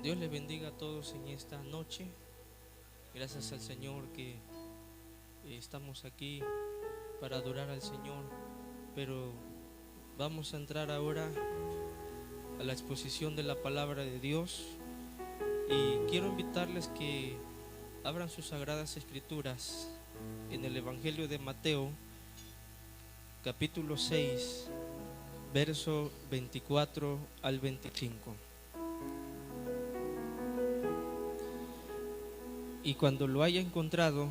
Dios les bendiga a todos en esta noche. Gracias al Señor que estamos aquí para adorar al Señor. Pero vamos a entrar ahora a la exposición de la palabra de Dios. Y quiero invitarles que abran sus sagradas escrituras en el Evangelio de Mateo, capítulo 6, verso 24 al 25. Y cuando lo haya encontrado,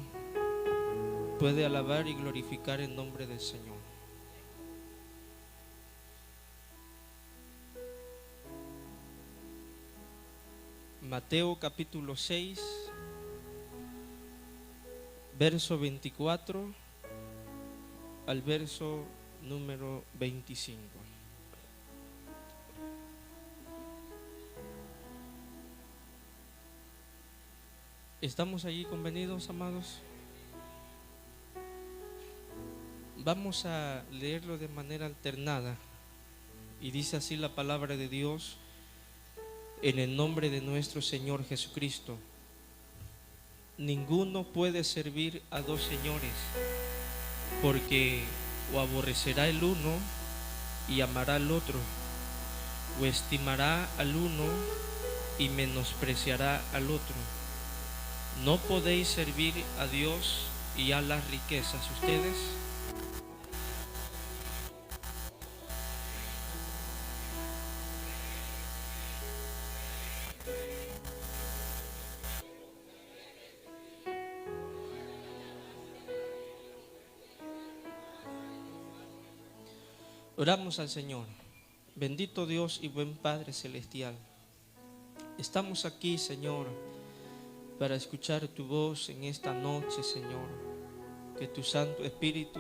puede alabar y glorificar el nombre del Señor. Mateo capítulo 6, verso 24 al verso número 25. ¿Estamos allí convenidos, amados? Vamos a leerlo de manera alternada. Y dice así la palabra de Dios, en el nombre de nuestro Señor Jesucristo. Ninguno puede servir a dos señores, porque o aborrecerá el uno y amará al otro, o estimará al uno y menospreciará al otro. No podéis servir a Dios y a las riquezas. ¿Ustedes? Oramos al Señor. Bendito Dios y buen Padre Celestial, estamos aquí, Señor, para escuchar tu voz en esta noche, Señor. Que tu Santo Espíritu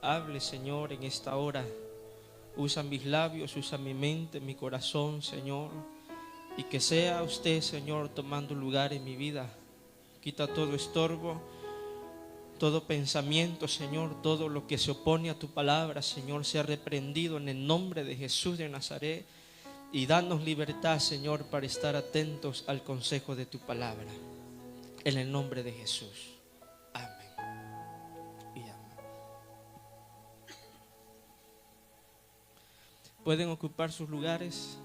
hable, Señor, en esta hora. Usa mis labios, usa mi mente, mi corazón, Señor. Y que sea usted, Señor, tomando lugar en mi vida. Quita todo estorbo, todo pensamiento, Señor, todo lo que se opone a tu palabra, Señor, sea reprendido en el nombre de Jesús de Nazaret. Y danos libertad, Señor, para estar atentos al consejo de tu palabra. En el nombre de Jesús. Amén y amén. Pueden ocupar sus lugares.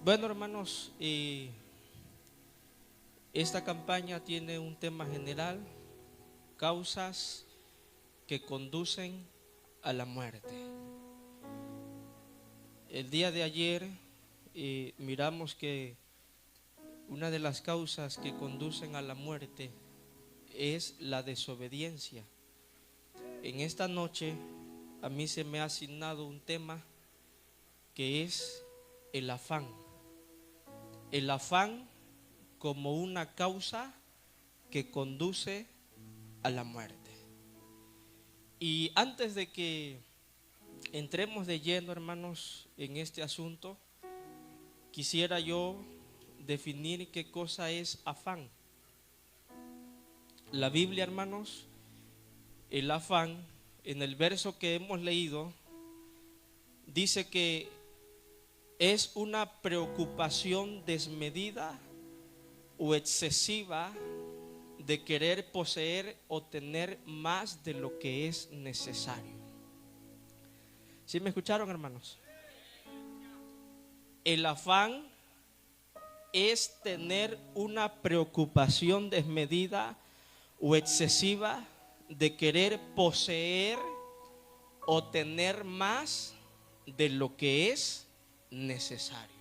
Bueno, hermanos, esta campaña tiene un tema general: causas que conducen a la muerte. El día de ayer miramos que una de las causas que conducen a la muerte es la desobediencia. En esta noche a mí se me ha asignado un tema que es el afán. El afán como una causa que conduce a la muerte. Y antes de que entremos de lleno, hermanos, en este asunto, quisiera yo definir qué cosa es afán. La Biblia, hermanos, el afán, en el verso que hemos leído, dice que es una preocupación desmedida o excesiva de querer poseer o tener más de lo que es necesario. ¿Sí me escucharon, hermanos? El afán es tener una preocupación desmedida o excesiva de querer poseer o tener más de lo que es necesario.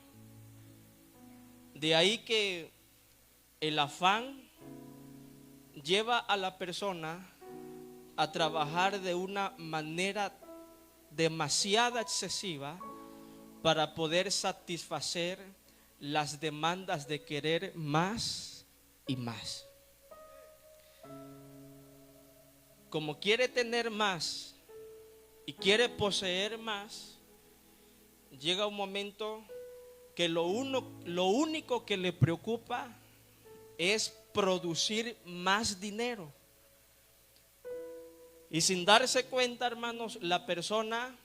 De ahí que el afán lleva a la persona a trabajar de una manera demasiado excesiva para poder satisfacer las demandas de querer más y más. Como quiere tener más y quiere poseer más, llega un momento que lo único que le preocupa es producir más dinero. Y sin darse cuenta, hermanos, la persona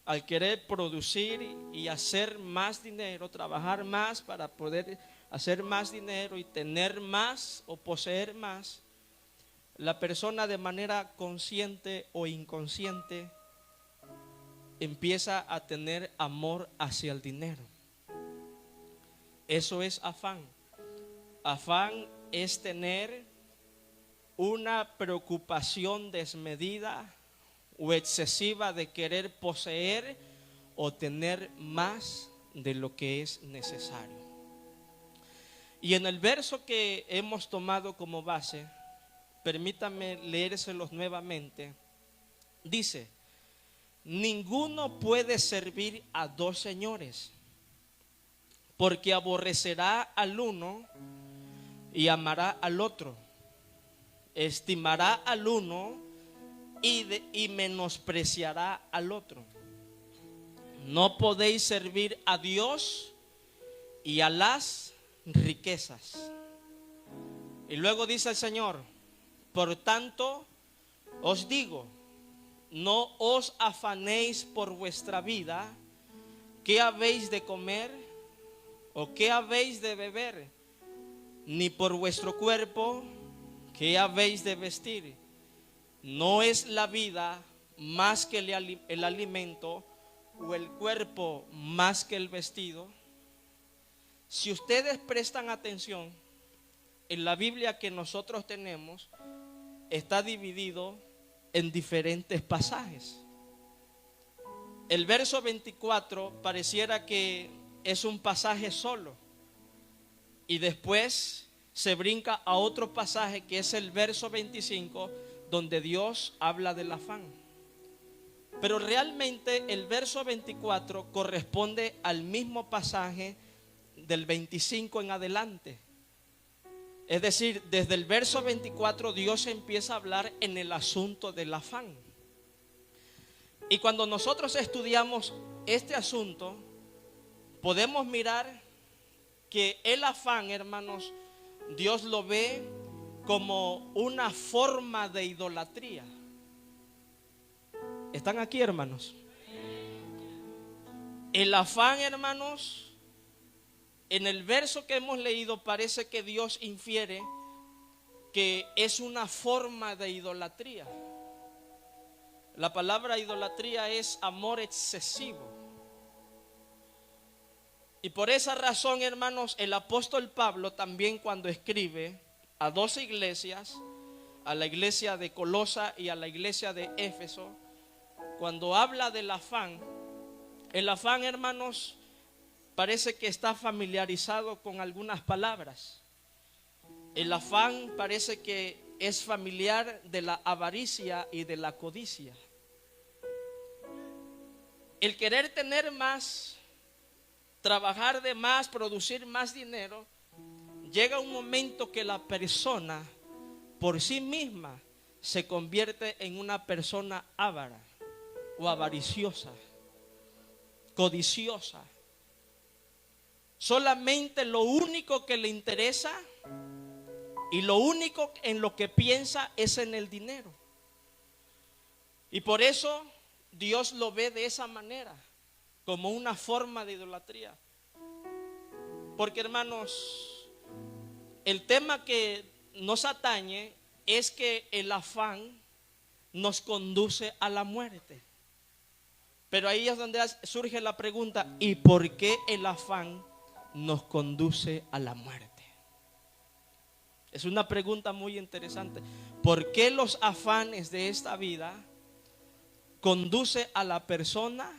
al querer producir y hacer más dinero, trabajar más para poder hacer más dinero y tener más o poseer más, la persona de manera consciente o inconsciente empieza a tener amor hacia el dinero. Eso es afán. Afán es tener una preocupación desmedida o excesiva de querer poseer o tener más de lo que es necesario. Y en el verso que hemos tomado como base, permítame leérselos nuevamente. Dice: ninguno puede servir a dos señores, porque aborrecerá al uno y amará al otro, estimará al uno y menospreciará al otro. No podéis servir a Dios y a las riquezas. Y luego dice el Señor: por tanto os digo, no os afanéis por vuestra vida, qué habéis de comer o qué habéis de beber, ni por vuestro cuerpo, qué habéis de vestir. ¿No es la vida más que el alimento, o el cuerpo más que el vestido? Si ustedes prestan atención, en la Biblia que nosotros tenemos está dividido en diferentes pasajes. El verso 24 pareciera que es un pasaje solo, y después se brinca a otro pasaje que es el verso 25, donde Dios habla del afán. Pero realmente el verso 24 corresponde al mismo pasaje del 25 en adelante. Es decir, desde el verso 24 Dios empieza a hablar en el asunto del afán. Y cuando nosotros estudiamos este asunto, podemos mirar que el afán, hermanos, Dios lo ve como una forma de idolatría. ¿Están aquí, hermanos? El afán, hermanos, en el verso que hemos leído parece que Dios infiere que es una forma de idolatría. La palabra idolatría es amor excesivo. Y por esa razón, hermanos, el apóstol Pablo también, cuando escribe a dos iglesias, a la iglesia de Colosa y a la iglesia de Éfeso, cuando habla del afán, el afán, hermanos, parece que está familiarizado con algunas palabras. El afán parece que es familiar de la avaricia y de la codicia. El querer tener más, trabajar de más, producir más dinero, llega un momento que la persona por sí misma se convierte en una persona avara o avariciosa, codiciosa. Solamente lo único que le interesa y lo único en lo que piensa es en el dinero. Y por eso Dios lo ve de esa manera, como una forma de idolatría. Porque, hermanos, el tema que nos atañe es que el afán nos conduce a la muerte. Pero ahí es donde surge la pregunta: ¿y por qué el afán nos conduce a la muerte? Es una pregunta muy interesante. ¿Por qué los afanes de esta vida conduce a la persona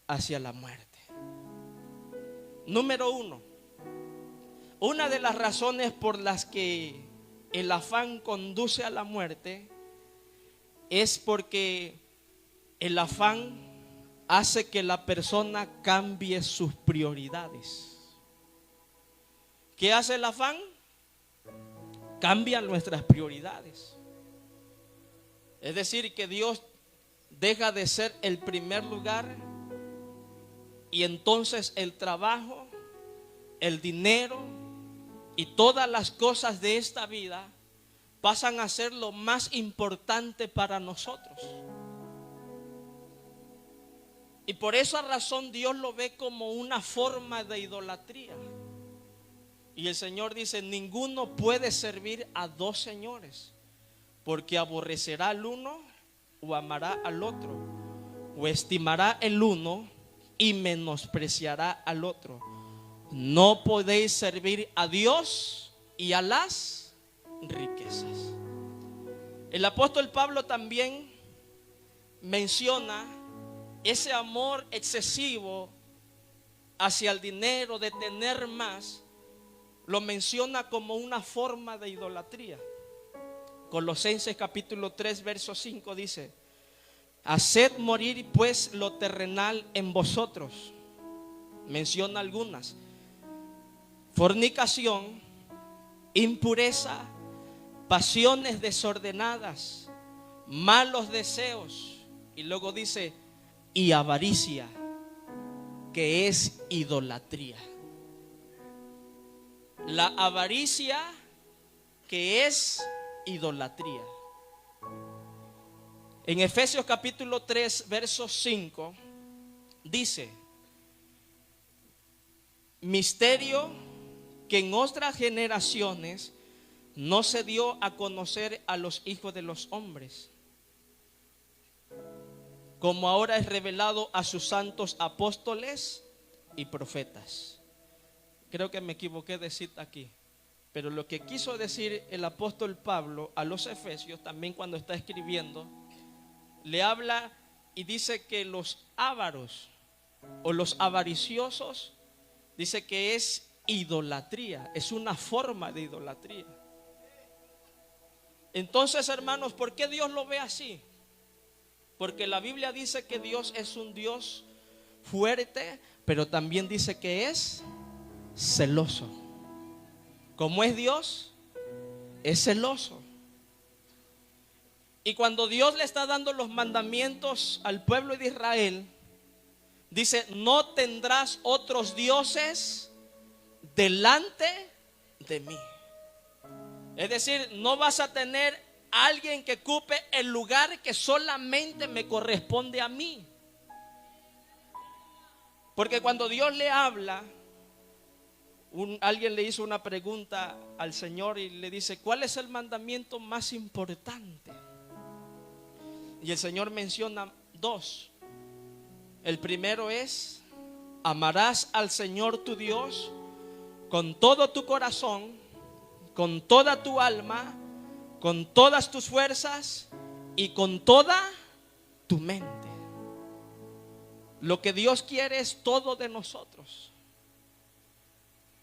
hacia la muerte? Número uno, una de las razones por las que el afán conduce a la muerte es porque el afán hace que la persona cambie sus prioridades. ¿Qué hace el afán? Cambia nuestras prioridades. Es decir, que Dios deja de ser el primer lugar y entonces el trabajo, el dinero y todas las cosas de esta vida pasan a ser lo más importante para nosotros. Y por esa razón Dios lo ve como una forma de idolatría. Y el Señor dice: ninguno puede servir a dos señores, porque aborrecerá al uno o amará al otro, o estimará el uno y menospreciará al otro. No podéis servir a Dios y a las riquezas. El apóstol Pablo también menciona ese amor excesivo hacia el dinero, de tener más, lo menciona como una forma de idolatría. Colosenses capítulo 3 verso 5 dice: haced morir pues lo terrenal en vosotros. Menciona algunas: fornicación, impureza, pasiones desordenadas, malos deseos. Y luego dice: y avaricia, que es idolatría. La avaricia, que es idolatría. En Efesios capítulo 3 verso 5 dice: misterio que en otras generaciones no se dio a conocer a los hijos de los hombres, como ahora es revelado a sus santos apóstoles y profetas. Creo que me equivoqué de cita aquí, pero lo que quiso decir el apóstol Pablo a los efesios, también cuando está escribiendo, le habla y dice que los ávaros o los avariciosos, dice que es idolatría, es una forma de idolatría. Entonces, hermanos, ¿por qué Dios lo ve así? Porque la Biblia dice que Dios es un Dios fuerte, pero también dice que es celoso. ¿Cómo es Dios? Es celoso. Y cuando Dios le está dando los mandamientos al pueblo de Israel, dice: no tendrás otros dioses delante de mí. Es decir, no vas a tener a alguien que ocupe el lugar que solamente me corresponde a mí. Porque cuando Dios le habla, alguien le hizo una pregunta al Señor y le dice: ¿cuál es el mandamiento más importante? Y el Señor menciona dos. El primero es: amarás al Señor tu Dios con todo tu corazón, con toda tu alma, con todas tus fuerzas y con toda tu mente. Lo que Dios quiere es todo de nosotros.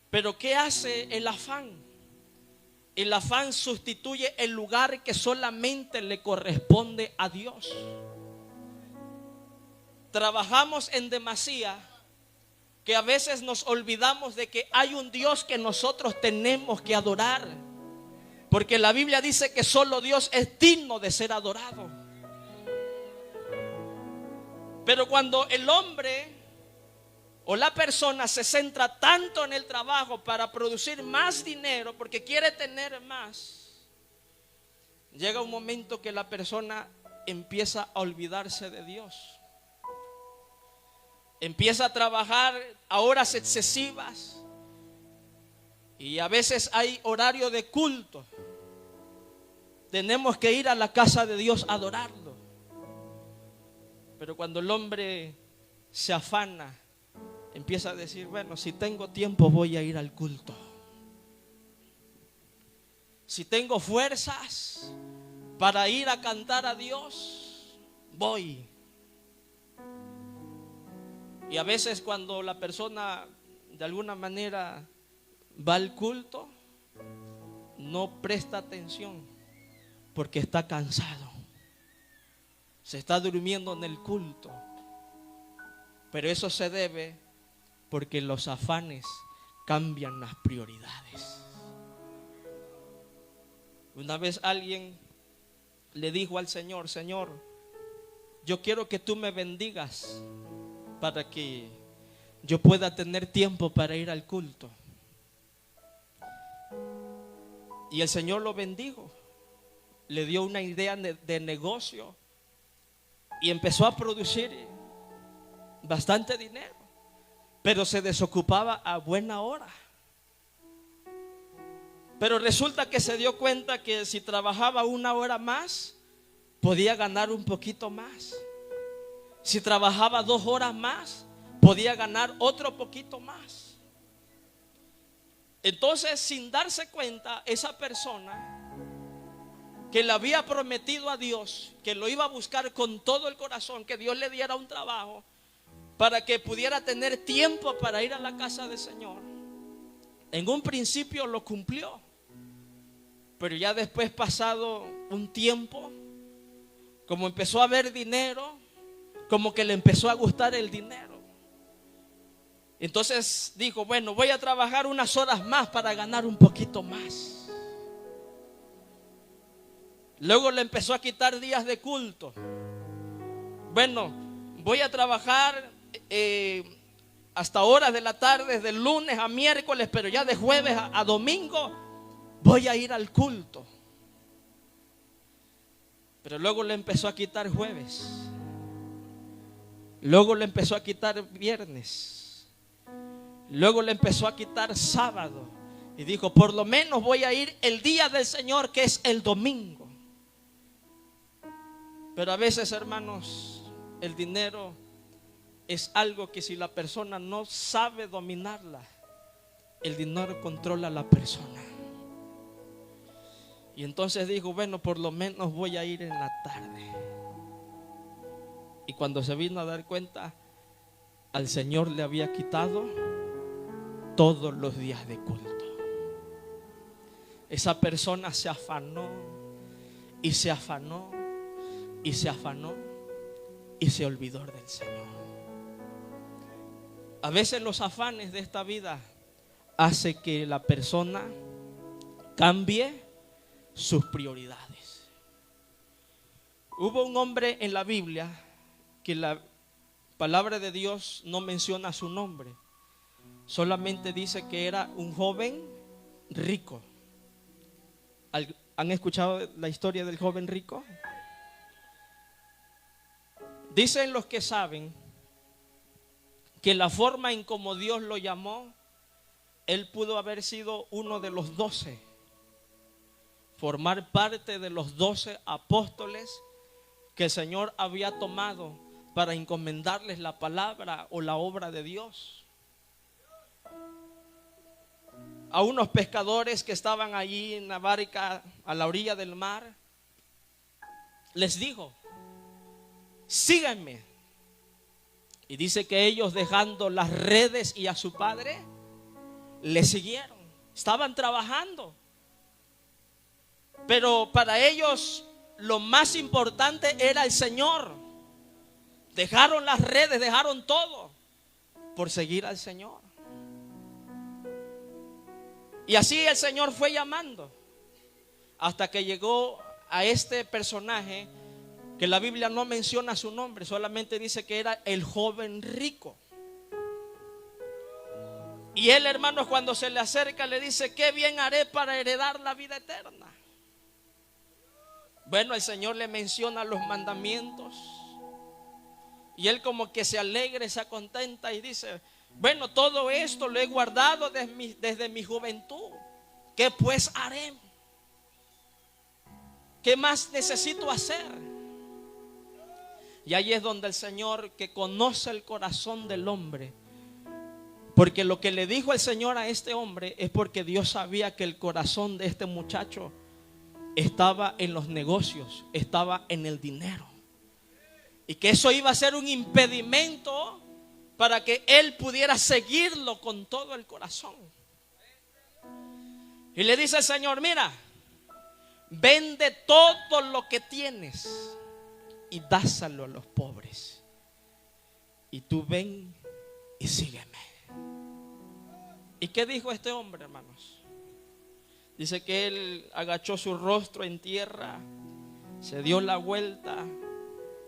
Pero ¿qué hace el afán? El afán sustituye el lugar que solamente le corresponde a Dios. Trabajamos en demasía, que a veces nos olvidamos de que hay un Dios que nosotros tenemos que adorar, porque la Biblia dice que solo Dios es digno de ser adorado. Pero cuando el hombre o la persona se centra tanto en el trabajo para producir más dinero, porque quiere tener más, llega un momento que la persona empieza a olvidarse de Dios. Empieza a trabajar a horas excesivas y a veces hay horario de culto. Tenemos que ir a la casa de Dios a adorarlo. Pero cuando el hombre se afana, empieza a decir: bueno, si tengo tiempo voy a ir al culto. Si tengo fuerzas para ir a cantar a Dios, voy. Y a veces cuando la persona de alguna manera va al culto, no presta atención porque está cansado. Se está durmiendo en el culto. Pero eso se debe porque los afanes cambian las prioridades. Una vez alguien le dijo al Señor: Señor, yo quiero que tú me bendigas para que yo pueda tener tiempo para ir al culto. Y el Señor lo bendijo, le dio una idea de negocio y empezó a producir bastante dinero, pero se desocupaba a buena hora. Pero resulta que se dio cuenta que si trabajaba una hora más, podía ganar un poquito más. Si trabajaba 2 horas más, podía ganar otro poquito más. Entonces, sin darse cuenta, esa persona que le había prometido a Dios que lo iba a buscar con todo el corazón, que Dios le diera un trabajo para que pudiera tener tiempo para ir a la casa del Señor, en un principio lo cumplió, pero ya después, pasado un tiempo, como empezó a ver dinero, como que le empezó a gustar el dinero. Entonces dijo, bueno, voy a trabajar unas horas más para ganar un poquito más. Luego le empezó a quitar días de culto. Bueno, voy a trabajar hasta horas de la tarde, de lunes a miércoles, pero ya de jueves a domingo voy a ir al culto. Pero luego le empezó a quitar jueves. Luego le empezó a quitar viernes. Luego le empezó a quitar sábado. Y dijo, por lo menos voy a ir el día del Señor, que es el domingo. Pero a veces, hermanos, el dinero es algo que si la persona no sabe dominarla, el dinero controla a la persona. Y entonces dijo, bueno, por lo menos voy a ir en la tarde. Y cuando se vino a dar cuenta, al Señor le había quitado todos los días de culto. Esa persona se afanó y se afanó y se afanó y se olvidó del Señor. A veces los afanes de esta vida hace que la persona cambie sus prioridades. Hubo un hombre en la Biblia que la palabra de Dios no menciona su nombre, solamente dice que era un joven rico. ¿Han escuchado la historia del joven rico? Dicen los que saben que la forma en como Dios lo llamó, él pudo haber sido uno de los 12, formar parte de los 12 apóstoles que el Señor había tomado para encomendarles la palabra o la obra de Dios. A unos pescadores que estaban allí en la barca a la orilla del mar, les dijo, síganme. Y dice que ellos, dejando las redes y a su padre, le siguieron. Estaban trabajando, pero para ellos lo más importante era el Señor. Dejaron las redes, dejaron todo por seguir al Señor. Y así el Señor fue llamando hasta que llegó a este personaje que la Biblia no menciona su nombre, solamente dice que era el joven rico. Y él, hermanos, cuando se le acerca le dice, ¿qué bien haré para heredar la vida eterna? Bueno, el Señor le menciona los mandamientos y él como que se alegra, se contenta y dice, bueno, todo esto lo he guardado desde mi juventud. ¿Qué pues haré? ¿Qué más necesito hacer? Y ahí es donde el Señor, que conoce el corazón del hombre, porque lo que le dijo el Señor a este hombre es porque Dios sabía que el corazón de este muchacho estaba en los negocios, estaba en el dinero, y que eso iba a ser un impedimento para que él pudiera seguirlo con todo el corazón. Y le dice el Señor, mira, vende todo lo que tienes y dáselo a los pobres, y tú ven y sígueme. ¿Y qué dijo este hombre, hermanos? Dice que él agachó su rostro en tierra, se dio la vuelta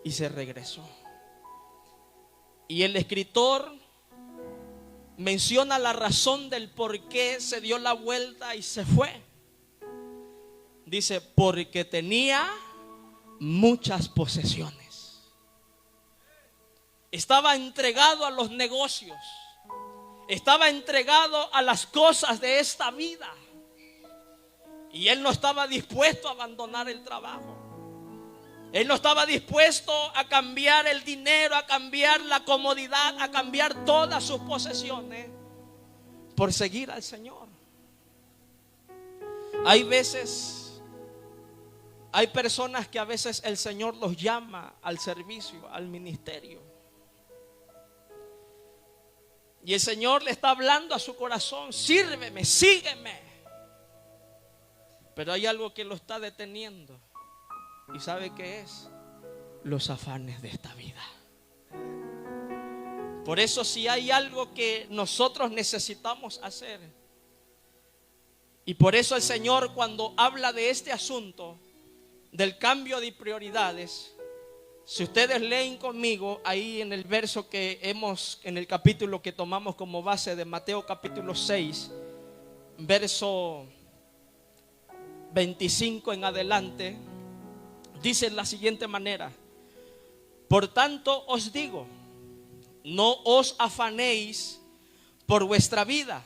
y se regresó. Y el escritor menciona la razón del por qué se dio la vuelta y se fue. Dice, porque tenía muchas posesiones. Estaba entregado a los negocios. Estaba entregado a las cosas de esta vida. Y él no estaba dispuesto a abandonar el trabajo. Él no estaba dispuesto a cambiar el dinero, a cambiar la comodidad, a cambiar todas sus posesiones por seguir al Señor. Hay personas que a veces el Señor los llama al servicio, al ministerio. Y el Señor le está hablando a su corazón: sírveme, sígueme. Pero hay algo que lo está deteniendo. ¿Y sabe qué es? Los afanes de esta vida. Por eso, si hay algo que nosotros necesitamos hacer, y por eso el Señor, cuando habla de este asunto del cambio de prioridades, si ustedes leen conmigo ahí en el verso en el capítulo que tomamos como base de Mateo capítulo 6, verso 25 en adelante, dice de la siguiente manera: por tanto os digo, no os afanéis por vuestra vida,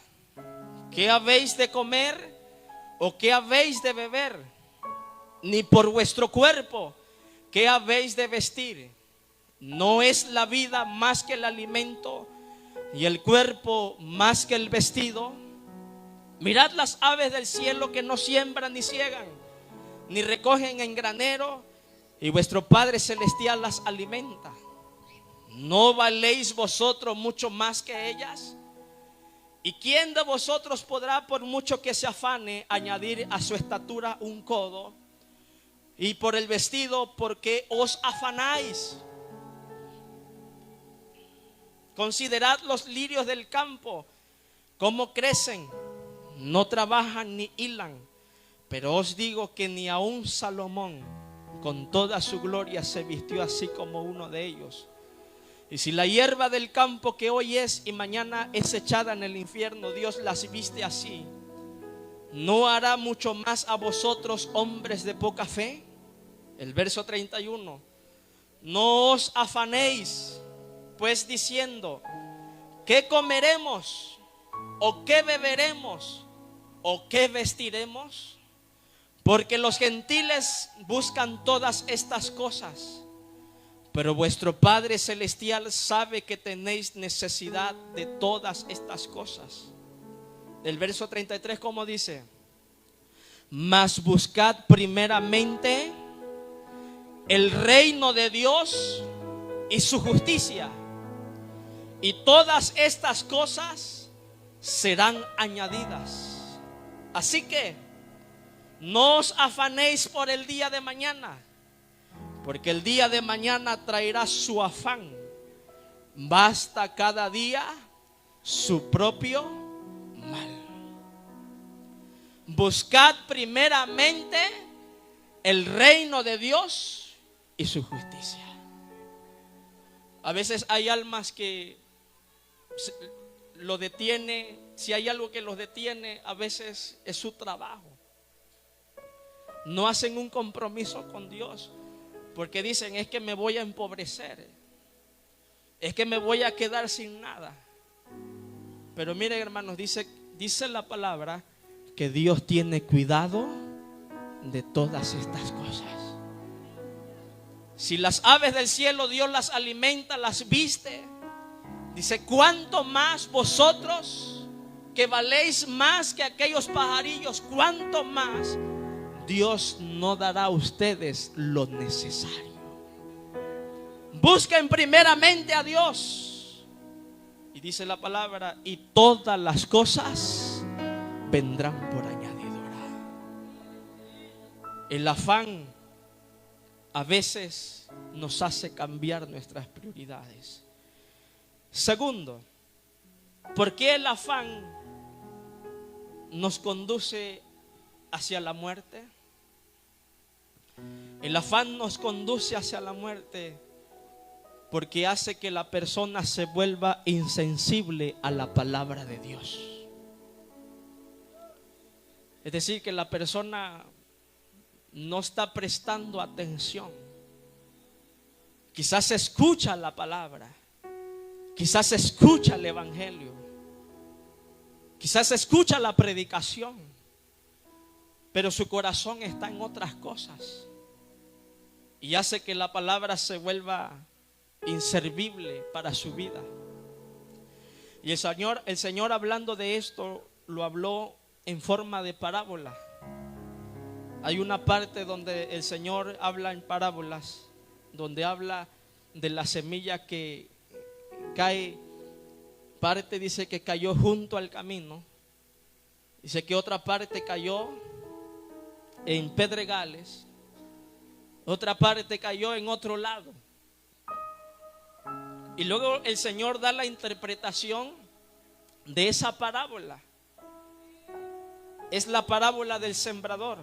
¿qué habéis de comer o qué habéis de beber? Ni por vuestro cuerpo, ¿qué habéis de vestir? ¿No es la vida más que el alimento y el cuerpo más que el vestido? Mirad las aves del cielo, que no siembran ni siegan, ni recogen en granero, y vuestro Padre celestial las alimenta. ¿No valéis vosotros mucho más que ellas? ¿Y quién de vosotros podrá, por mucho que se afane, añadir a su estatura un codo? Y por el vestido, ¿por qué os afanáis? Considerad los lirios del campo, cómo crecen, no trabajan ni hilan. Pero os digo que ni aun Salomón, con toda su gloria, se vistió así como uno de ellos. Y si la hierba del campo, que hoy es y mañana es echada en el infierno, Dios las viste así, ¿no hará mucho más a vosotros, hombres de poca fe? El verso 31: no os afanéis pues diciendo, ¿qué comeremos? ¿O qué beberemos? ¿O qué vestiremos? Porque los gentiles buscan todas estas cosas, pero vuestro Padre celestial sabe que tenéis necesidad de todas estas cosas. El verso 33, ¿cómo dice? Mas buscad primeramente el reino de Dios y su justicia, y todas estas cosas serán añadidas. Así que no os afanéis por el día de mañana, porque el día de mañana traerá su afán. Basta cada día su propio mal. Buscad primeramente el reino de Dios y su justicia. A veces hay almas que lo detiene. Si hay algo que los detiene, a veces es su trabajo. No hacen un compromiso con Dios, porque dicen: es que me voy a empobrecer, es que me voy a quedar sin nada. Pero miren, hermanos, dice la palabra que Dios tiene cuidado de todas estas cosas. Si las aves del cielo Dios las alimenta, las viste, dice: ¿cuánto más vosotros, que valéis más que aquellos pajarillos, cuánto más Dios no dará a ustedes lo necesario? Busquen primeramente a Dios, y dice la palabra, y todas las cosas vendrán por añadidura. El afán a veces nos hace cambiar nuestras prioridades. Segundo, ¿por qué el afán nos conduce hacia la muerte? El afán nos conduce hacia la muerte porque hace que la persona se vuelva insensible a la palabra de Dios. Es decir, que la persona no está prestando atención. Quizás escucha la palabra, quizás escucha el evangelio, quizás escucha la predicación, pero su corazón está en otras cosas y hace que la palabra se vuelva inservible para su vida. Y el Señor hablando de esto lo habló en forma de parábola. Hay una parte donde el Señor habla en parábolas, donde habla de la semilla que cae. Parte dice que cayó junto al camino, dice que otra parte cayó en pedregales, otra parte cayó en otro lado. Y luego el Señor da la interpretación de esa parábola. Es la parábola del sembrador.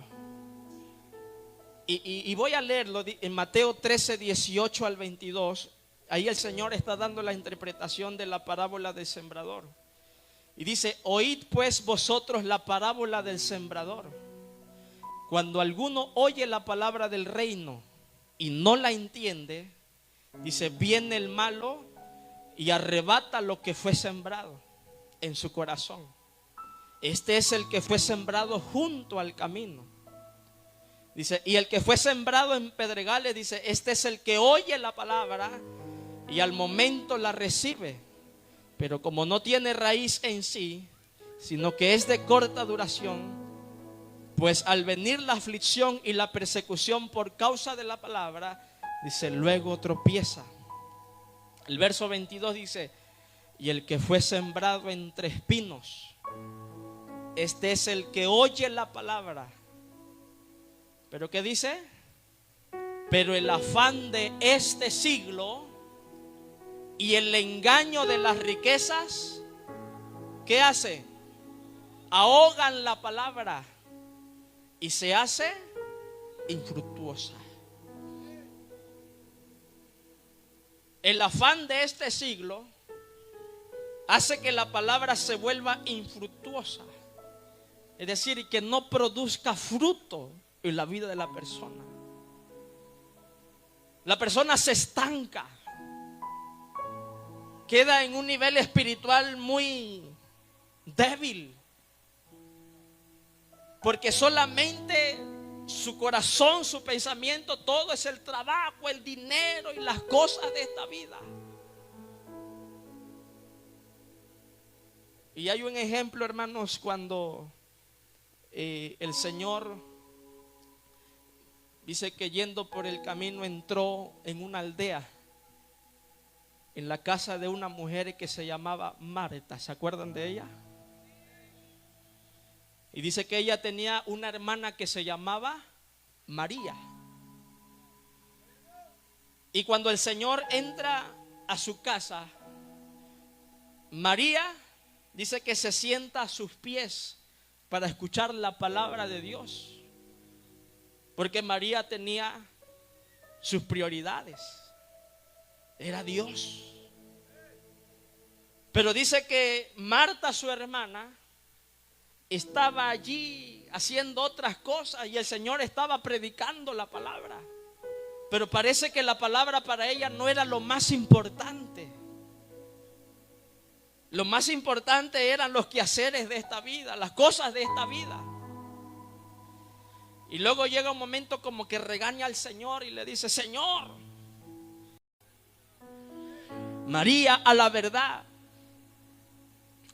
Y voy a leerlo en Mateo 13, 18 al 22. Ahí el Señor está dando la interpretación de la parábola del sembrador. Y dice: oíd pues vosotros la parábola del sembrador. Cuando alguno oye la palabra del reino y no la entiende, dice, viene el malo y arrebata lo que fue sembrado en su corazón. Este es el que fue sembrado junto al camino. Dice, y el que fue sembrado en pedregales, dice, este es el que oye la palabra y al momento la recibe, pero como no tiene raíz en sí, sino que es de corta duración, pues al venir la aflicción y la persecución por causa de la palabra, dice, luego tropieza. El verso 22 dice, y el que fue sembrado entre espinos, este es el que oye la palabra. ¿Pero qué dice? Pero el afán de este siglo y el engaño de las riquezas, ¿qué hace? Ahogan la palabra y se hace infructuosa. El afán de este siglo hace que la palabra se vuelva infructuosa, es decir, que no produzca fruto en la vida de la persona. La persona se estanca, queda en un nivel espiritual muy débil, porque solamente su corazón, su pensamiento, todo es el trabajo, el dinero y las cosas de esta vida. Y hay un ejemplo, hermanos, cuando el Señor dice que yendo por el camino entró en una aldea, en la casa de una mujer que se llamaba Marta. ¿Se acuerdan de ella? Y dice que ella tenía una hermana que se llamaba María. Y cuando el Señor entra a su casa, María dice que se sienta a sus pies para escuchar la palabra de Dios. Porque María tenía sus prioridades. Era Dios. Pero dice que Marta, su hermana, estaba allí haciendo otras cosas y el Señor estaba predicando la palabra. Pero parece que la palabra para ella no era lo más importante. Lo más importante eran los quehaceres de esta vida, las cosas de esta vida. Y luego llega un momento como que regaña al Señor y le dice: Señor, María, a la verdad,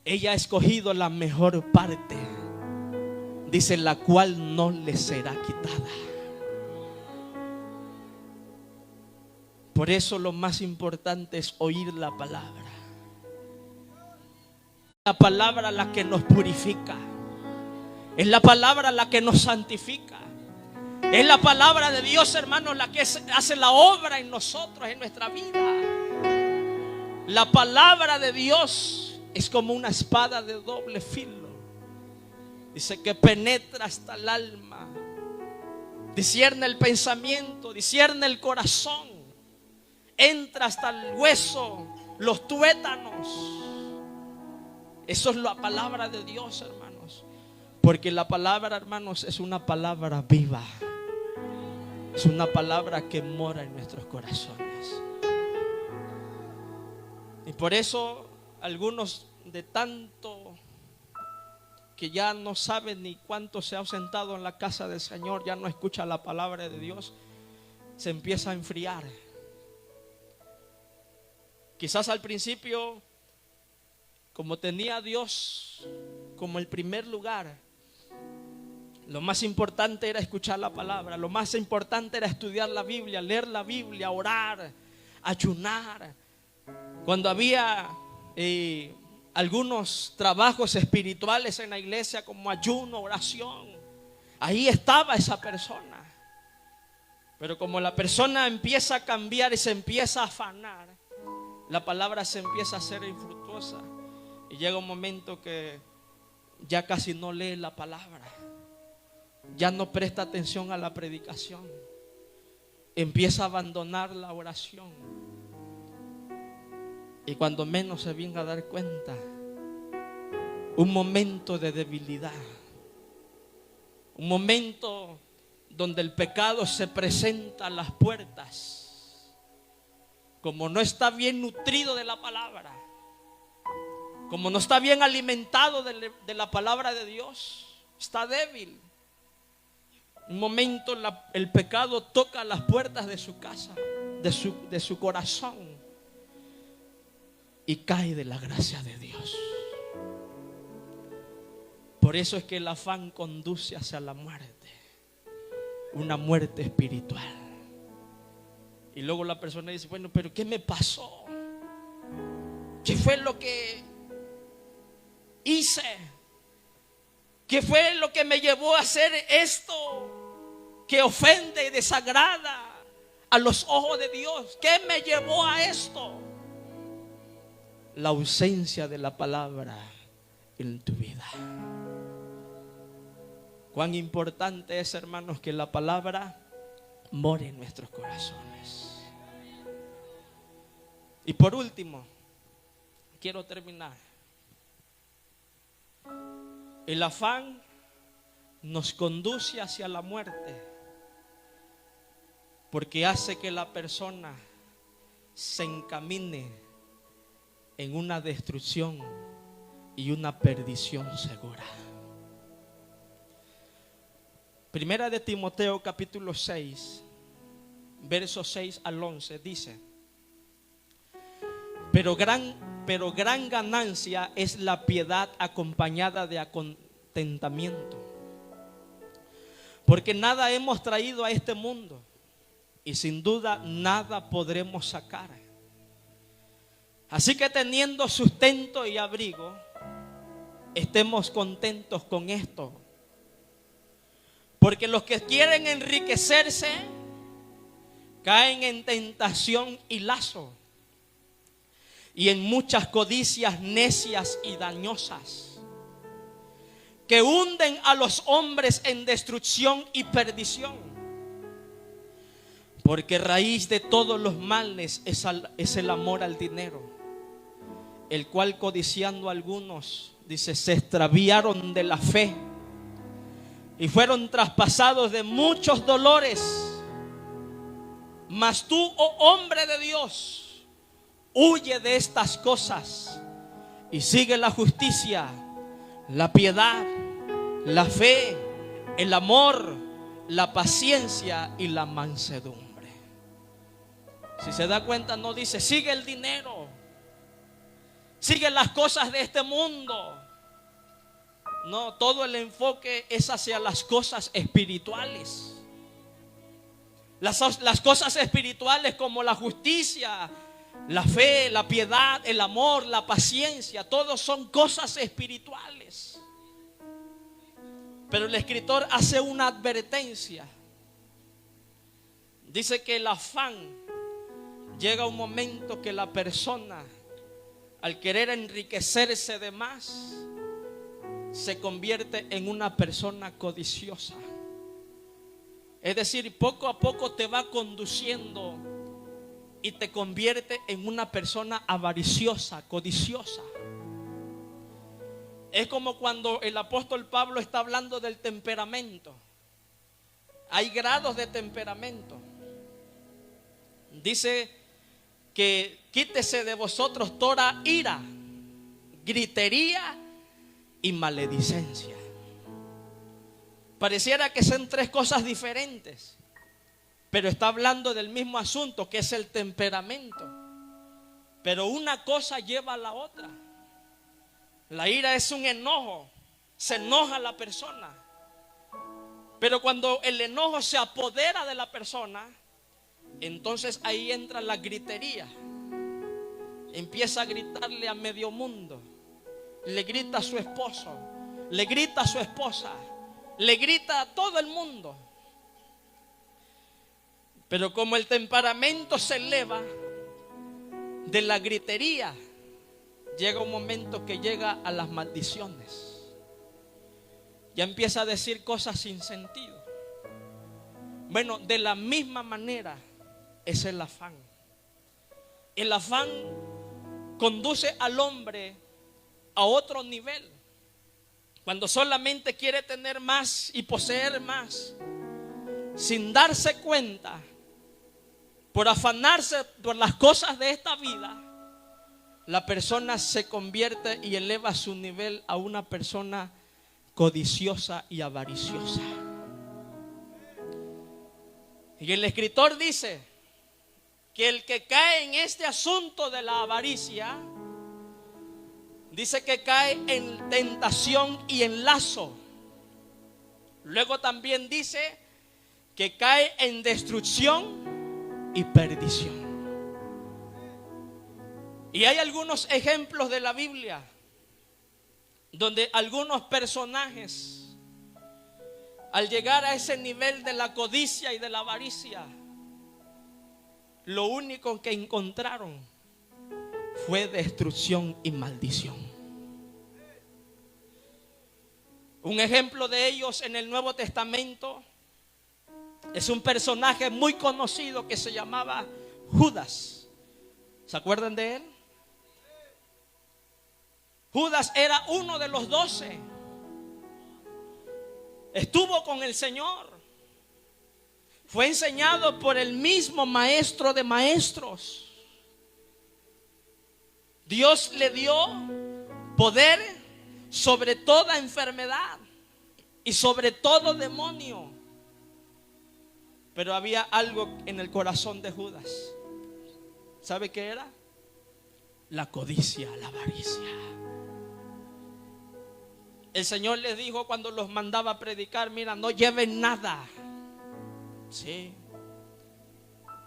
ella ha escogido la mejor parte, dice, la cual no le será quitada. Por eso lo más importante es oír la palabra. La palabra la que nos purifica. Es la palabra la que nos santifica. Es la palabra de Dios, hermanos, la que hace la obra en nosotros, en nuestra vida. La palabra de Dios es como una espada de doble filo. Dice que penetra hasta el alma, discierne el pensamiento, discierne el corazón, entra hasta el hueso, los tuétanos. Eso es la palabra de Dios, hermanos. Porque la palabra, hermanos, es una palabra viva. Es una palabra que mora en nuestros corazones. Y por eso algunos, de tanto que ya no saben ni cuánto se ha ausentado en la casa del Señor, ya no escucha la palabra de Dios, se empieza a enfriar. Quizás al principio, como tenía a Dios como el primer lugar, lo más importante era escuchar la palabra, lo más importante era estudiar la Biblia, leer la Biblia, orar, ayunar. Cuando había algunos trabajos espirituales en la iglesia como ayuno, oración, ahí estaba esa persona. Pero como la persona empieza a cambiar y se empieza a afanar, la palabra se empieza a hacer infructuosa y llega un momento que ya casi no lee la palabra, ya no presta atención a la predicación, empieza a abandonar la oración. Y cuando menos se venga a dar cuenta, un momento de debilidad, un momento donde el pecado se presenta a las puertas, como no está bien nutrido de la palabra, como no está bien alimentado de la palabra de Dios, está débil. Un momento el pecado toca las puertas de su casa, de su corazón, y cae de la gracia de Dios. Por eso es que el afán conduce hacia la muerte, una muerte espiritual. Y luego la persona dice: bueno, pero ¿qué me pasó? ¿Qué fue lo que hice? ¿Qué fue lo que me llevó a hacer esto que ofende y desagrada a los ojos de Dios? ¿Qué me llevó a esto? La ausencia de la palabra en tu vida. Cuán importante es, hermanos, que la palabra more en nuestros corazones. Y por último, quiero terminar. El afán nos conduce hacia la muerte porque hace que la persona se encamine en una destrucción y una perdición segura. Primera de Timoteo capítulo 6, versos 6 al 11 dice: Pero gran ganancia es la piedad acompañada de contentamiento, porque nada hemos traído a este mundo y sin duda nada podremos sacar. Así que teniendo sustento y abrigo, estemos contentos con esto. Porque los que quieren enriquecerse caen en tentación y lazo, y en muchas codicias necias y dañosas, que hunden a los hombres en destrucción y perdición. Porque raíz de todos los males es el amor al dinero, el cual codiciando algunos, dice, se extraviaron de la fe y fueron traspasados de muchos dolores. Mas tú, oh hombre de Dios, huye de estas cosas y sigue la justicia, la piedad, la fe, el amor, la paciencia y la mansedumbre. Si se da cuenta, no dice sigue el dinero, sigue las cosas de este mundo. No, todo el enfoque es hacia las cosas espirituales. Las cosas espirituales como la justicia, la fe, la piedad, el amor, la paciencia, todos son cosas espirituales. Pero el escritor hace una advertencia. Dice que el afán, llega un momento que la persona, al querer enriquecerse de más, se convierte en una persona codiciosa. Es decir, poco a poco te va conduciendo y te convierte en una persona avariciosa, codiciosa. Es como cuando el apóstol Pablo está hablando del temperamento. hay grados de temperamento. Dice que quítese de vosotros toda ira, gritería y maledicencia. Pareciera que son tres cosas diferentes, pero está hablando del mismo asunto, que es el temperamento. Pero una cosa lleva a la otra. La ira es un enojo, se enoja la persona. Pero cuando el enojo se apodera de la persona, entonces ahí entra la gritería. Empieza a gritarle a medio mundo. Le grita a su esposo, le grita a su esposa, le grita a todo el mundo. Pero como el temperamento se eleva de la gritería, llega un momento que llega a las maldiciones. Ya empieza a decir cosas sin sentido. Bueno, de la misma manera es el afán. El afán conduce al hombre a otro nivel. Cuando solamente quiere tener más y poseer más, sin darse cuenta, por afanarse por las cosas de esta vida, la persona se convierte y eleva su nivel a una persona codiciosa y avariciosa. Y el escritor dice que el que cae en este asunto de la avaricia, dice que cae en tentación y en lazo. Luego también dice que cae en destrucción y perdición. Y hay algunos ejemplos de la Biblia donde algunos personajes, al llegar a ese nivel de la codicia y de la avaricia, lo único que encontraron fue destrucción y maldición. Un ejemplo de ellos en el Nuevo Testamento es un personaje muy conocido que se llamaba Judas. ¿Se acuerdan de él? Judas era uno de los 12. Estuvo con el Señor. Fue enseñado por el mismo maestro de maestros. Dios le dio poder sobre toda enfermedad y sobre todo demonio. Pero había algo en el corazón de Judas. ¿Sabe qué era? La codicia, la avaricia. El Señor les dijo cuando los mandaba a predicar: mira, no lleven nada. Sí.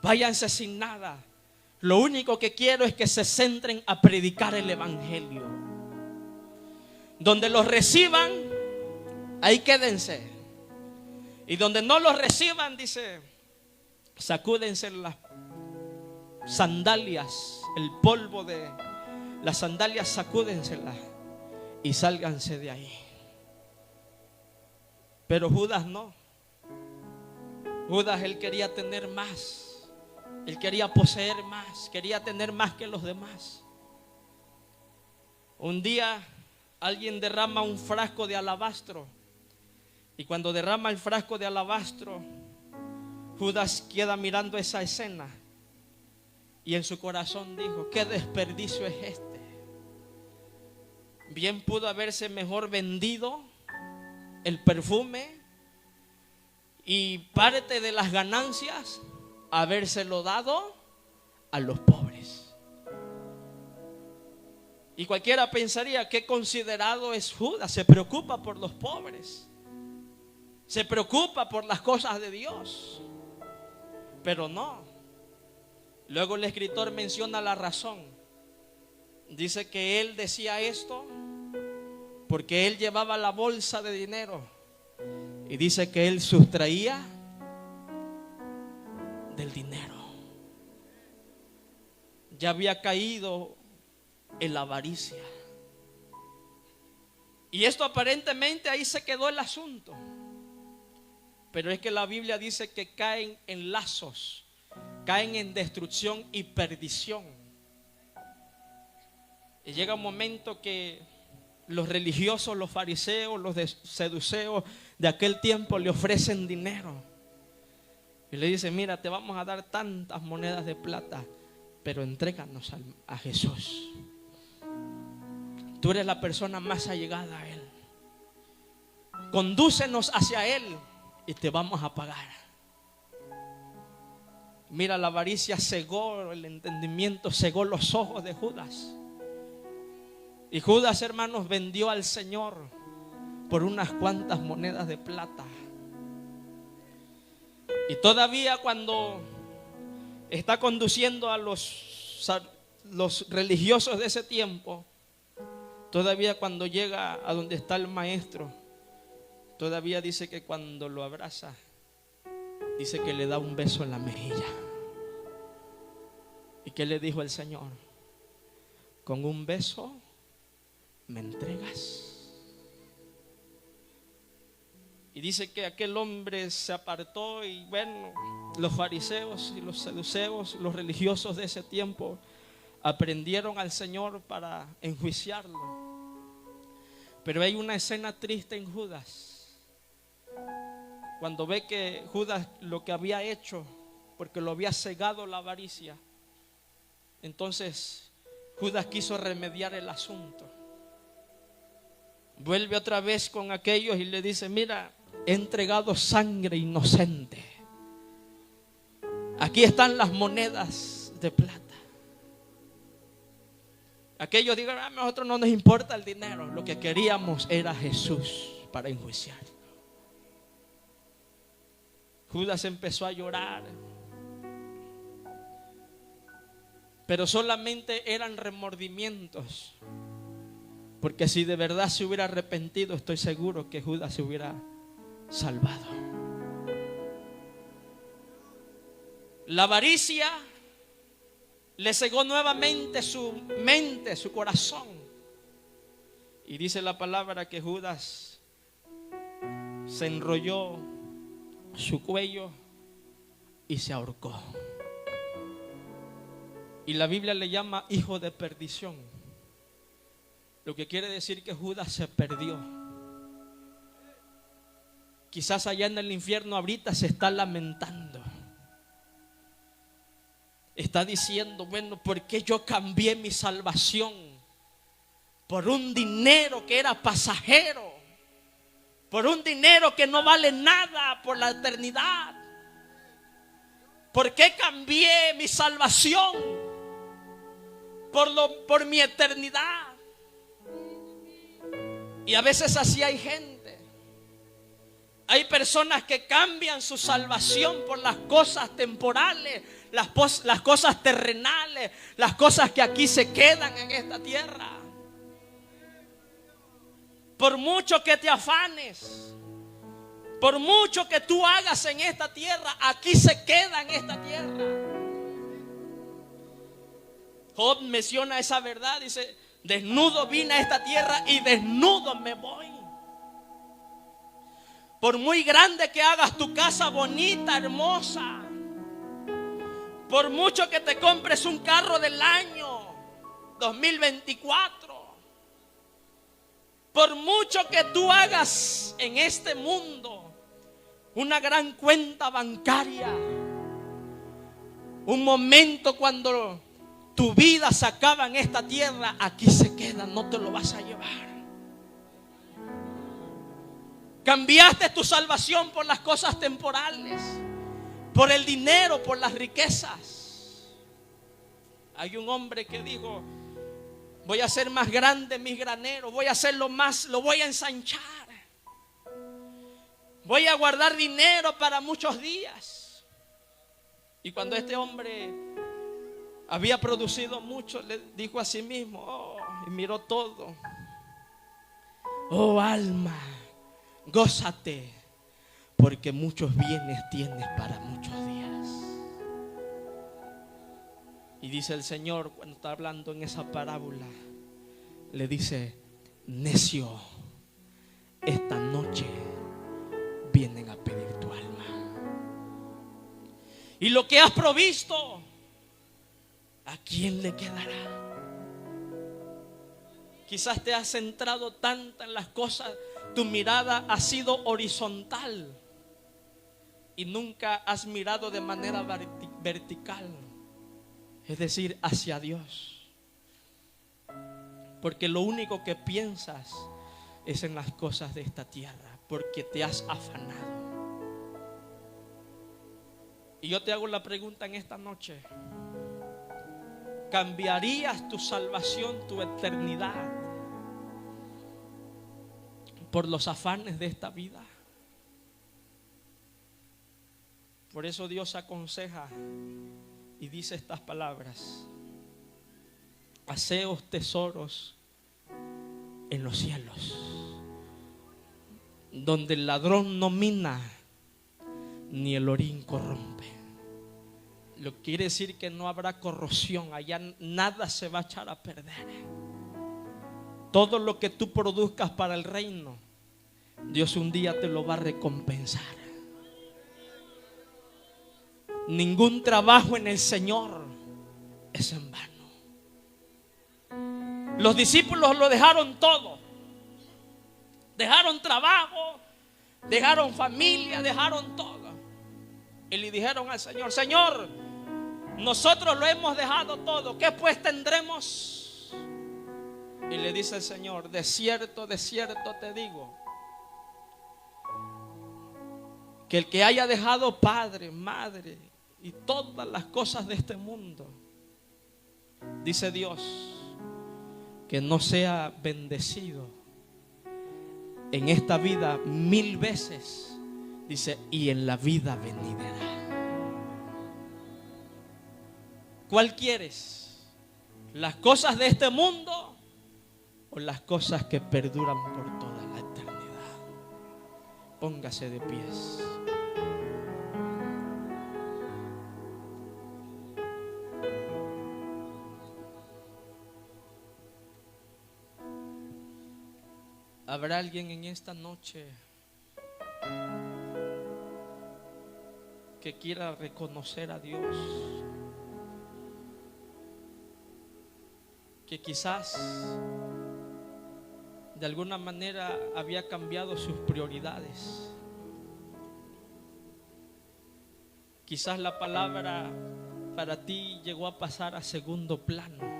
Váyanse sin nada. Lo único que quiero es que se centren a predicar el evangelio. Donde los reciban, ahí quédense. Y donde no los reciban, dice, sacúdense las sandalias, el polvo de las sandalias, sacúdenselas y sálganse de ahí. Pero Judas no. Judas, él quería tener más. Él quería poseer más. Quería tener más que los demás. Un día alguien derrama un frasco de alabastro. Y cuando derrama el frasco de alabastro, Judas queda mirando esa escena. Y en su corazón dijo: ¿qué desperdicio es este? Bien pudo haberse mejor vendido el perfume y parte de las ganancias habérselo dado a los pobres. Y cualquiera pensaría: qué considerado es Judas, se preocupa por los pobres, se preocupa por las cosas de Dios. Pero no. Luego el escritor menciona la razón. Dice que él decía esto porque él llevaba la bolsa de dinero. Y dice que él sustraía del dinero. Ya había caído en la avaricia. Y esto aparentemente ahí se quedó el asunto. Pero es que la Biblia dice que caen en lazos, caen en destrucción y perdición. Y llega un momento que los religiosos, los fariseos, los saduceos de aquel tiempo le ofrecen dinero. Y le dice: mira, te vamos a dar tantas monedas de plata, pero entréganos a Jesús. Tú eres la persona más allegada a Él. Condúcenos hacia Él y te vamos a pagar. Mira, la avaricia cegó el entendimiento, cegó los ojos de Judas. Y Judas, hermanos, vendió al Señor por unas cuantas monedas de plata. Y todavía cuando está conduciendo a los religiosos de ese tiempo, todavía cuando llega a donde está el maestro, todavía dice que cuando lo abraza, dice que le da un beso en la mejilla. ¿Y qué le dijo el Señor? Con un beso me entregas. Y dice que aquel hombre se apartó y bueno, los fariseos y los saduceos, los religiosos de ese tiempo, aprendieron al Señor para enjuiciarlo. Pero hay una escena triste en Judas. Cuando ve que Judas lo que había hecho, porque lo había cegado la avaricia, entonces Judas quiso remediar el asunto. Vuelve otra vez con aquellos y le dice: mira, he entregado sangre inocente. Aquí están las monedas de plata. Aquellos digan: a nosotros no nos importa el dinero, lo que queríamos era Jesús para enjuiciar. Judas empezó a llorar, pero solamente eran remordimientos, porque si de verdad se hubiera arrepentido, estoy seguro que Judas se hubiera salvado. La avaricia le cegó nuevamente su mente, su corazón. Y dice la palabra que Judas se enrolló su cuello y se ahorcó. Y la Biblia le llama hijo de perdición, lo que quiere decir que Judas se perdió. Quizás allá en el infierno ahorita se está lamentando. Está diciendo: bueno, ¿por qué yo cambié mi salvación por un dinero que era pasajero? Por un dinero que no vale nada por la eternidad. ¿Por qué cambié mi salvación por mi eternidad? Y a veces así hay gente. Hay personas que cambian su salvación por las cosas temporales, las cosas terrenales, las cosas que aquí se quedan en esta tierra. Por mucho que te afanes, por mucho que tú hagas en esta tierra, aquí se queda en esta tierra. Job menciona esa verdad, dice: desnudo vine a esta tierra y desnudo me voy. Por muy grande que hagas tu casa bonita, hermosa, por mucho que te compres un carro del año 2024, por mucho que tú hagas en este mundo una gran cuenta bancaria, un momento cuando tu vida se acaba en esta tierra, aquí se queda, no te lo vas a llevar. Cambiaste tu salvación por las cosas temporales, por el dinero, por las riquezas. Hay un hombre que dijo: voy a hacer más grande mis graneros, voy a hacerlo más, lo voy a ensanchar. Voy a guardar dinero para muchos días. Y cuando este hombre había producido mucho, le dijo a sí mismo, y miró todo: oh alma, gózate, porque muchos bienes tienes para muchos días. Y dice el Señor, cuando está hablando en esa parábola, le dice: necio, esta noche vienen a pedir tu alma. Y lo que has provisto, ¿a quién le quedará? Quizás te has centrado tanto en las cosas, tu mirada ha sido horizontal. y nunca has mirado de manera vertical, es decir, hacia Dios, porque lo único que piensas es en las cosas de esta tierra, porque te has afanado. Y yo te hago la pregunta en esta noche: ¿cambiarías tu salvación, tu eternidad, por los afanes de esta vida? Por eso Dios aconseja y dice estas palabras: haceos tesoros en los cielos, donde el ladrón no mina ni el orín corrompe. Lo que quiere decir que no habrá corrosión, allá nada se va a echar a perder. Todo lo que tú produzcas para el reino, Dios un día te lo va a recompensar. Ningún trabajo en el Señor es en vano. Los discípulos lo dejaron todo. Dejaron trabajo, dejaron familia, dejaron todo. Y le dijeron al Señor: Señor, nosotros lo hemos dejado todo, ¿qué pues tendremos? Y le dice el Señor: de cierto te digo, que el que haya dejado padre, madre y todas las cosas de este mundo, dice Dios, que no sea bendecido en esta vida 1000 veces, dice, y en la vida venidera. ¿Cuál quieres? ¿Las cosas de este mundo o las cosas que perduran por toda la eternidad? Póngase de pies. ¿Habrá alguien en esta noche que quiera reconocer a Dios? Que quizás de alguna manera había cambiado sus prioridades. Quizás la palabra para ti llegó a pasar a segundo plano.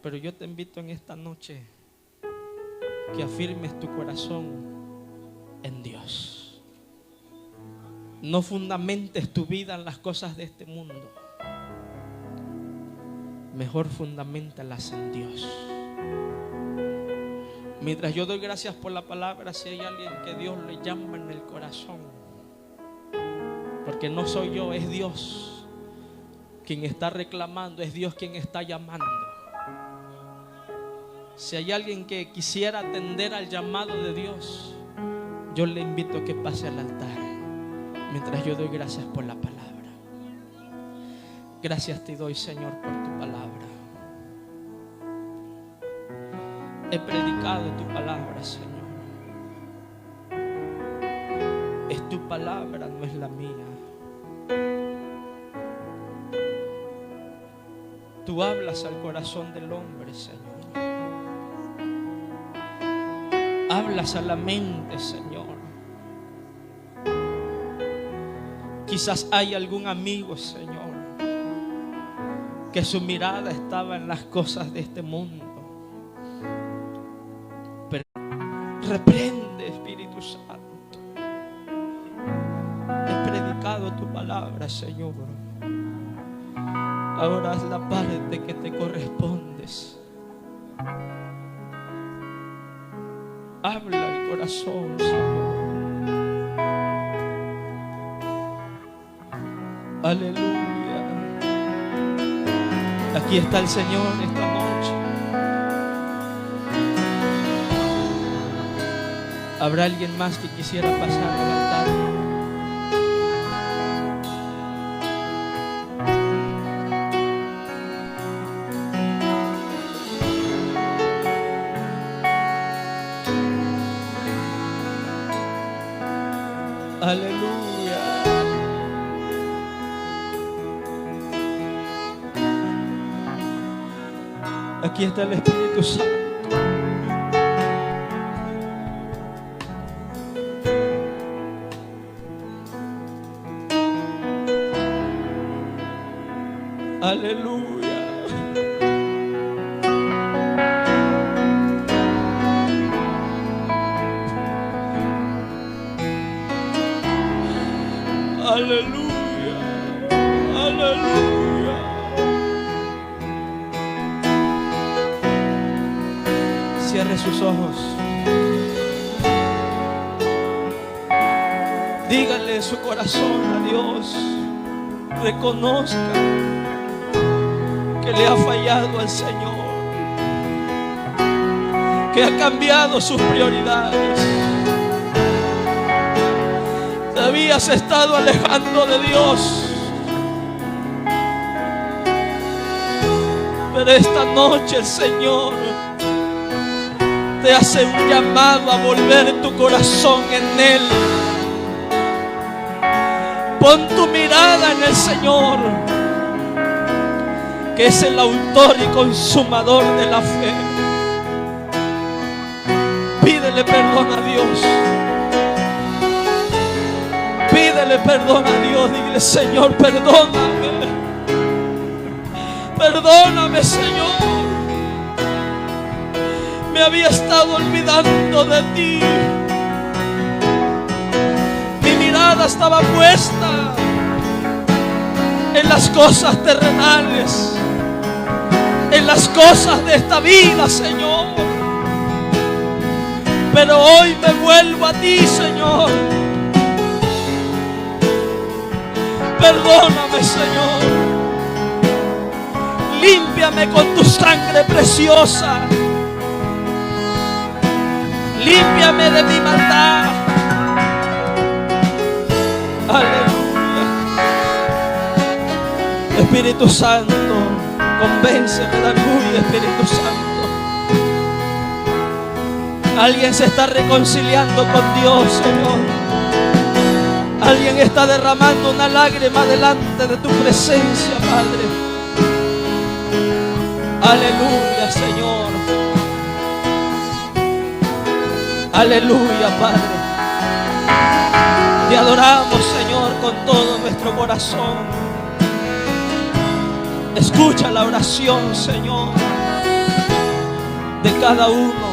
Pero yo te invito en esta noche que afirmes tu corazón en Dios. No fundamentes tu vida en las cosas de este mundo. Mejor fundamentalas en Dios. Mientras yo doy gracias por la palabra, si hay alguien que Dios le llama en el corazón, porque no soy yo, es Dios quien está reclamando, es Dios quien está llamando. Si hay alguien que quisiera atender al llamado de Dios, yo le invito a que pase al altar mientras yo doy gracias por la palabra. Gracias te doy, Señor, por tu palabra. He predicado tu palabra, Señor. Es tu palabra, no es la mía. Tú hablas al corazón del hombre, Señor. Hablas a la mente, Señor. Quizás hay algún amigo, Señor, que su mirada estaba en las cosas de este mundo. Pero reprende, Espíritu Santo. He predicado tu palabra, Señor. Ahora haz la parte que te correspondes. Habla el corazón, Señor. Aleluya. Aquí está el Señor esta noche. ¿Habrá alguien más que quisiera pasar al altar? Aleluya. Aquí está el Espíritu Santo. Aleluya. Aleluya. Aleluya. Cierre sus ojos. Dígale su corazón a Dios. Reconozca que le ha fallado al Señor, que ha cambiado sus prioridades. Te habías estado alejando de Dios, pero esta noche el Señor te hace un llamado a volver tu corazón en Él. Pon tu mirada en el Señor, que es el autor y consumador de la fe. Pídele perdón a Dios. Pídele perdón a Dios. Dile: Señor, perdóname. Perdóname, Señor. Me había estado olvidando de ti. Mi mirada estaba puesta en las cosas terrenales, en las cosas de esta vida, Señor. Pero hoy me vuelvo a ti, Señor. Perdóname, Señor. Límpiame con tu sangre preciosa. Límpiame de mi maldad. Aleluya. Espíritu Santo, convénceme de aleluya, Espíritu Santo. Alguien se está reconciliando con Dios, Señor. Alguien está derramando una lágrima delante de tu presencia, Padre. Aleluya, Señor. Aleluya, Padre. Te adoramos, Señor, con todo nuestro corazón. Escucha la oración, Señor, de cada uno.